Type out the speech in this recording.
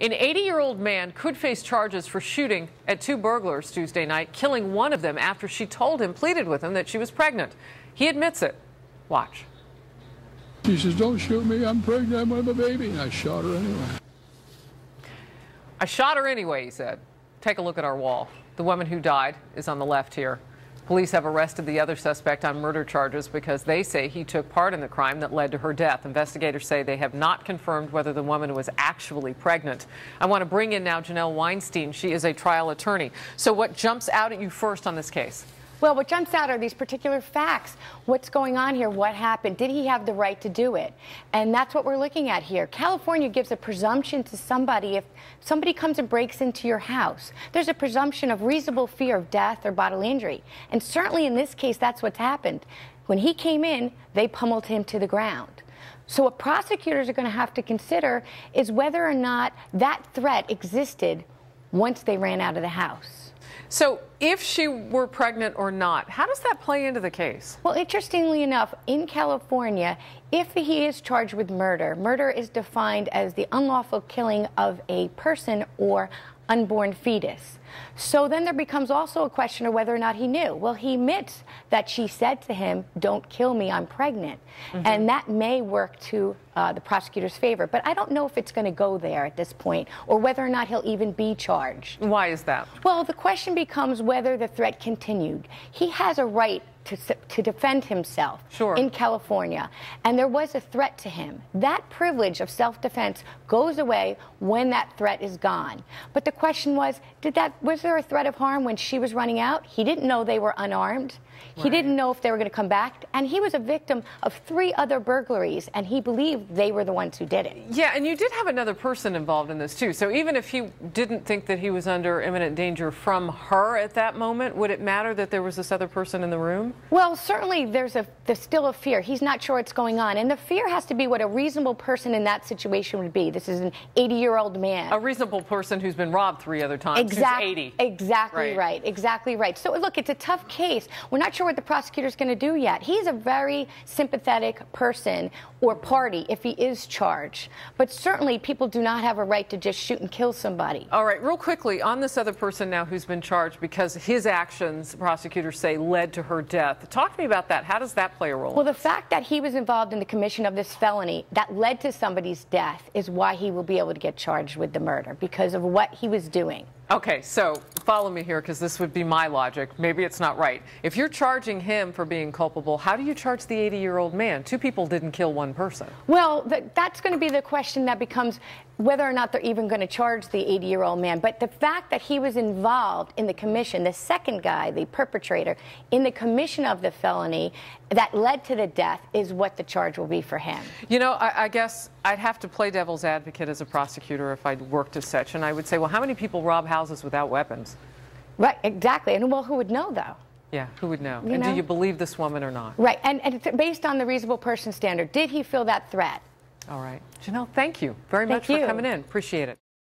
An 80-year-old man could face charges for shooting at two burglars Tuesday night, killing one of them after she pleaded with him that she was pregnant. He admits it. Watch. She says, "Don't shoot me, I'm pregnant, I'm with a baby." And I shot her anyway. I shot her anyway, he said. Take a look at our wall. The woman who died is on the left here. Police have arrested the other suspect on murder charges because they say he took part in the crime that led to her death. Investigators say they have not confirmed whether the woman was actually pregnant. I want to bring in now Janell Weinstein. She is a trial attorney. So what jumps out at you first on this case? Well, what jumps out are these particular facts. What's going on here? What happened? Did he have the right to do it? And that's what we're looking at here. California gives a presumption to somebody. If somebody comes and breaks into your house, there's a presumption of reasonable fear of death or bodily injury. And certainly in this case, that's what's happened. When he came in, they pummeled him to the ground. So what prosecutors are going to have to consider is whether or not that threat existed once they ran out of the house. So if she were pregnant or not, how does that play into the case? Well, interestingly enough, in California, if he is charged with murder, murder is defined as the unlawful killing of a person or unborn fetus. So then there becomes also a question of whether or not he knew. Well, he admits that she said to him, "Don't kill me, I'm pregnant." And that may work to the prosecutor's favor. But I don't know if it's going to go there at this point or whether or not he'll even be charged. Why is that? Well, the question becomes whether the threat continued. He has a right to defend himself in California, and there was a threat to him. That privilege of self-defense goes away when that threat is gone. But the question was there a threat of harm when she was running out? He didn't know they were unarmed. He didn't know if they were going to come back, and he was a victim of 3 other burglaries, and he believed they were the ones who did it. Yeah, and you did have another person involved in this too. So even if he didn't think that he was under imminent danger from her at that moment, would it matter that there was this other person in the room? Well, certainly there's still a fear. He's not sure what's going on, and the fear has to be what a reasonable person in that situation would be. This is an 80-year-old man. A reasonable person who's been robbed 3 other times, who's 80. Exactly right. Exactly right. So look, it's a tough case. We're not sure what the prosecutor's going to do yet. He's a very sympathetic person or party if he is charged. But certainly people do not have a right to just shoot and kill somebody. All right, real quickly, on this other person now who's been charged because his actions, prosecutors say, led to her death. Talk to me about that. How does that play a role? Well, the fact that he was involved in the commission of this felony that led to somebody's death is why he will be able to get charged with the murder, because of what he was doing. Okay, so follow me here, because this would be my logic. Maybe it's not right. If you're charging him for being culpable, how do you charge the 80-year-old man? 2 people didn't kill 1 person. Well, that's going to be the question that becomes whether or not they're even going to charge the 80-year-old man. But the fact that he was involved in the commission, the second guy, the perpetrator, in the commission of the felony that led to the death is what the charge will be for him. You know, I guess I'd have to play devil's advocate as a prosecutor if I'd worked as such, and I would say, well, how many people rob houses without weapons? Right, exactly. And well, who would know, though? Yeah, who would know? And do you believe this woman or not? Right, and it's based on the reasonable person standard. Did he feel that threat? All right. Janell, thank you very much for coming in. Appreciate it.